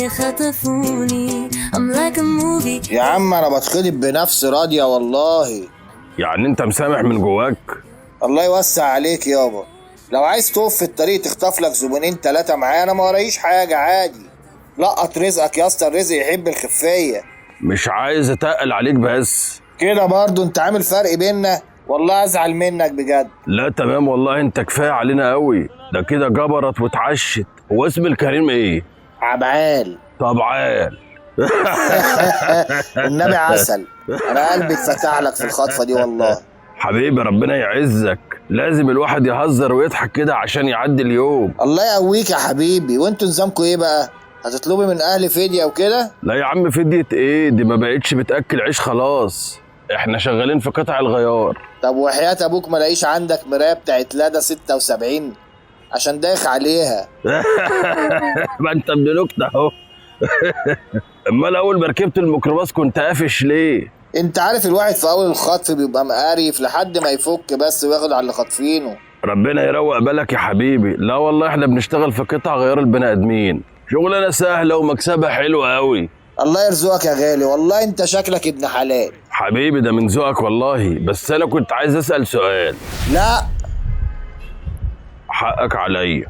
خطفوني I'm like a movie. يا عم انا بتخطب بنفس راضية والله. يعني انت مسامح من جواك؟ الله يوسع عليك يابا، لو عايز تقف في الطريق تخطف لك زبونين 3 معايا انا ما ورايش حاجة عادي. لقط رزقك يا اسطى، الرزق يحب الخفية. مش عايز اتقل عليك بس كده برضو انت عامل فرق بينا، والله ازعل منك بجد. لا تمام والله، انت كفايه علينا قوي، ده كده جبرت واتعشت. هو اسم الكريم ايه؟ عبعال. طب عال. النبي عسل، انا قلبي اتفتح لك في الخطفة دي والله. حبيبي ربنا يعزك، لازم الواحد يهزر ويضحك كده عشان يعدي اليوم. الله يقويك يا حبيبي. وانتوا نظامكم ايه بقى؟ هتطلبي من اهل فدية وكده؟ لا يا عم، فدية ايه دي؟ ما بقتش بتاكل عيش خلاص، احنا شغالين في قطع الغيار. طب وحياة ابوك ما لاقيش عندك مراية بتاعت لادا 76 عشان دايخ عليها؟ ما انت ابن نكته اهو. امال اول ما ركبت الميكروباص كنت قافش ليه؟ انت عارف الواحد في اول الخطف بيبقى مقارف لحد ما يفك بس وياخد على اللي خاطفينه. ربنا يروق بالك يا حبيبي. لا والله احنا بنشتغل في قطع غيار البني ادمين، شغلانه سهله ومكسبها حلو قوي. الله يرزقك يا غالي، والله انت شكلك ابن حلال. حبيبي ده من ذوقك والله، بس انا كنت عايز اسال سؤال. لا. حقك عليا.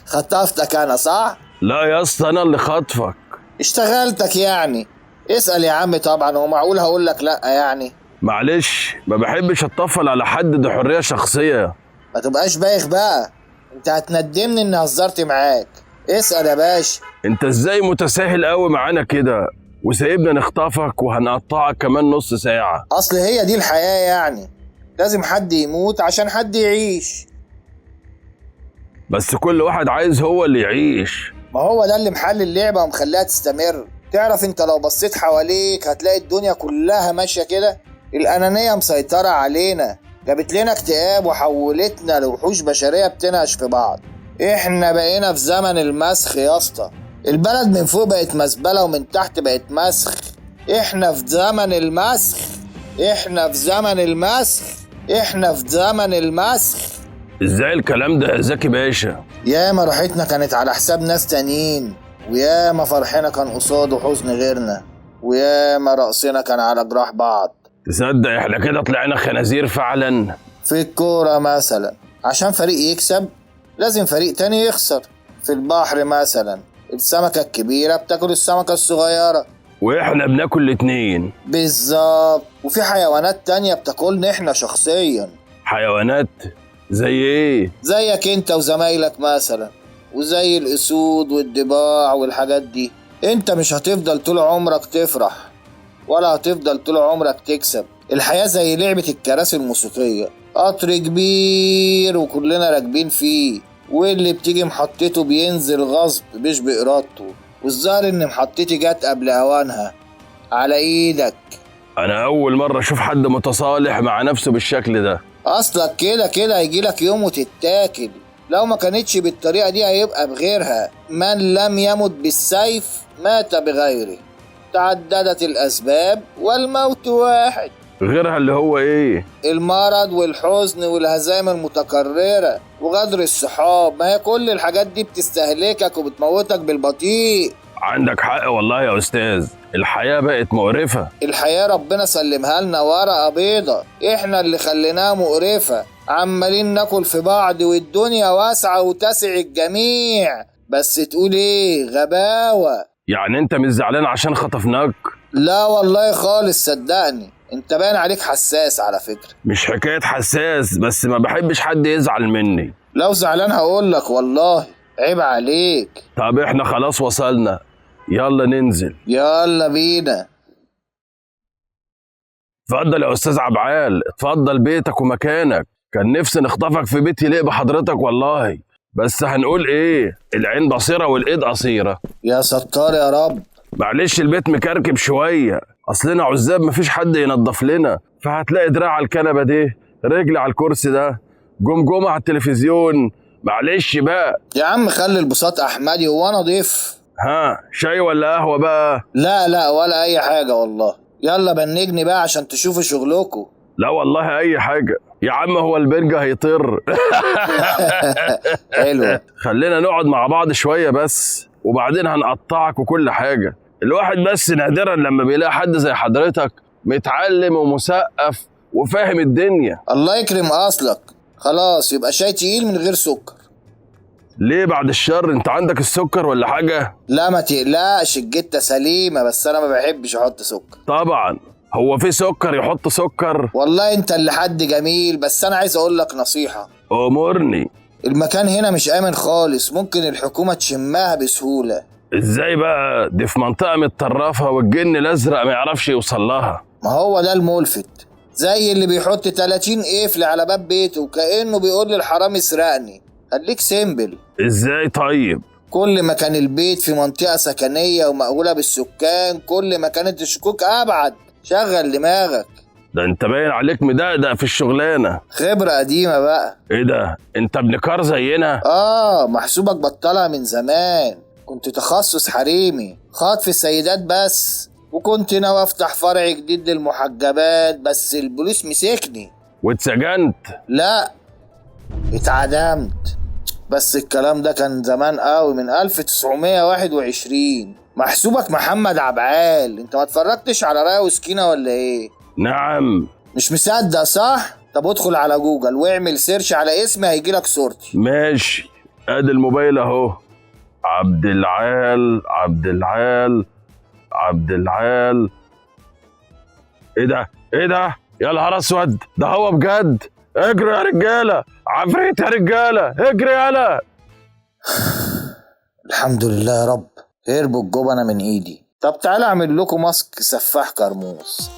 خطفتك انا صح؟ لا يا اسطى، انا اللي خاطفك. اشتغلتك يعني. اسأل يا عم طبعا، هو معقول هقول لك لا يعني؟ معلش ما بحبش اتطفل على حد، دي حريه شخصيه. ما تبقاش بايخ بقى، انت هتندمني اني هزرت معاك. اسأل يا باشا. انت ازاي متساهل قوي معانا كده وسايبنا نخطفك وهنقطعك كمان نص ساعه؟ اصل هي دي الحياة يعني، لازم حد يموت عشان حد يعيش. بس كل واحد عايز هو اللي يعيش. ما هو ده اللي محل اللعبة ومخليها تستمر. تعرف انت لو بصيت حواليك هتلاقي الدنيا كلها ماشية كده. الأنانية مسيطرة علينا، جابت لنا اكتئاب وحولتنا لوحوش بشرية بتنهش في بعض. احنا بقينا في زمن المسخ يا اسطى. البلد من فوق بقت مزبلة ومن تحت بقت مسخ. احنا في زمن المسخ، احنا في زمن المسخ، احنا في زمن المسخ. ازاي الكلام ده يا زكي باشا؟ ياما راحتنا كانت على حساب ناس تانيين، وياما فرحنا كان قصاده حزن غيرنا، وياما رقصنا كان على جراح بعض. تصدق احنا كده طلعنا خنازير فعلا. في الكورة مثلا عشان فريق يكسب لازم فريق تاني يخسر. في البحر مثلا السمكة الكبيرة بتاكل السمكة الصغيرة، واحنا بناكل الاتنين. بالظبط. وفي حيوانات تانية بتاكلنا احنا شخصيا. حيوانات زي ايه؟ زيك انت وزمايلك مثلا، وزي الاسود والضباع والحاجات دي. انت مش هتفضل طول عمرك تفرح، ولا هتفضل طول عمرك تكسب. الحياة زي لعبة الكراسي الموسيقية، قطر كبير وكلنا راكبين فيه، واللي بتيجي محطته بينزل غصب مش بإرادته. والظاهر ان محطتي جت قبل اوانها على ايدك. انا اول مرة اشوف حد متصالح مع نفسه بالشكل ده. اصلك كده كده هيجيلك يوم وتتاكل. لو ما كانتش بالطريقة دي هيبقى بغيرها. من لم يمت بالسيف مات بغيره، تعددت الأسباب والموت واحد. غيرها اللي هو ايه؟ المرض والحزن والهزائم المتكررة وغدر الصحاب. ما هي كل الحاجات دي بتستهلكك وبتموتك بالبطيء. عندك حق والله يا استاذ، الحياة بقت مقرفة. الحياة ربنا سلمها لنا ورقة بيضة، احنا اللي خليناها مقرفة. عمالين ناكل في بعض والدنيا واسعة وتسع الجميع، بس تقول ايه؟ غباوة. يعني انت مش زعلان عشان خطفناك؟ لا والله خالص، صدقني انت باين عليك حساس على فكرة. مش حكاية حساس، بس ما بحبش حد يزعل مني. لو زعلان هقولك والله، عيب عليك. طب احنا خلاص وصلنا، يلا ننزل. يلا بينا. اتفضل يا استاذ عبعال، اتفضل بيتك ومكانك. كان نفسي نخطفك في بيت يليق بحضرتك والله، بس هنقول ايه؟ العين بصيرة والايد قصيرة. يا ستار يا رب. معلش البيت مكركب شوية، اصلنا عزاب مفيش حد ينظف لنا، فهتلاقي دراع على الكنبة دي، رجل على الكرسي ده، جمجمة على التلفزيون. معلش بقى يا عم خلي البساط احمدي، هو انا ضيف؟ ها، شاي ولا قهوة بقى؟ لا ولا اي حاجة والله. يلا بنجني بقى عشان تشوفوا شغلكوا. لا والله اي حاجة يا عم، هو البرجة هيطير. حلو. خلينا نقعد مع بعض شوية بس، وبعدين هنقطعك وكل حاجة. الواحد بس نادرا لما بيلاقي حد زي حضرتك متعلم ومثقف وفاهم الدنيا. الله يكرم اصلك. خلاص يبقى شاي تقيل من غير سكر. ليه بعد الشر، انت عندك السكر ولا حاجة؟ لا ما تقلقش، الجتة سليمة، بس انا ما بحبش احط سكر. طبعا، هو في سكر يحط سكر؟ والله انت اللي حد جميل، بس انا عايز اقول لك نصيحة. امرني. المكان هنا مش امن خالص، ممكن الحكومة تشمها بسهولة. ازاي بقى؟ دي في منطقة متطرفة والجن الازرق ما يعرفش يوصل لها. ما هو ده الملفت، زي اللي بيحط 30 قفل على باب بيته وكأنه بيقول للحرام اسرقني. خليك سيمبل. ازاي طيب؟ كل ما كان البيت في منطقة سكنية ومأهولة بالسكان، كل ما كانت الشكوك أبعد. شغل دماغك. ده انت باين عليك مدقدق في الشغلانة. خبرة قديمة بقى. ايه ده؟ انت ابن كار زينا؟ محسوبك بطلها من زمان. كنت تخصص حريمي، خاطف السيدات بس، وكنت ناوي افتح فرع جديد للمحجبات، بس البوليس مسكني. واتسجنت؟ لا، اتعدمت. بس الكلام ده كان زمان قوي، من 1921. محسوبك محمد عبعال. انت ما اتفرجتش على رايه وسكينة ولا ايه؟ نعم. مش مصدق صح؟ طب ادخل على جوجل واعمل سيرش على اسمي، هيجيلك صورتي. ماشي، ادي الموبايل اهو. عبد العال عبد العال عبد العال. ايه ده؟ ايه ده؟ يا نهار اسود، ده هو بجد. اجري يا رجاله، عفريت يا رجاله، اجري يالا. الحمد لله يا رب، هربوا الجبنة من ايدي. طب تعالى اعمل لكم ماسك سفاح كرموز.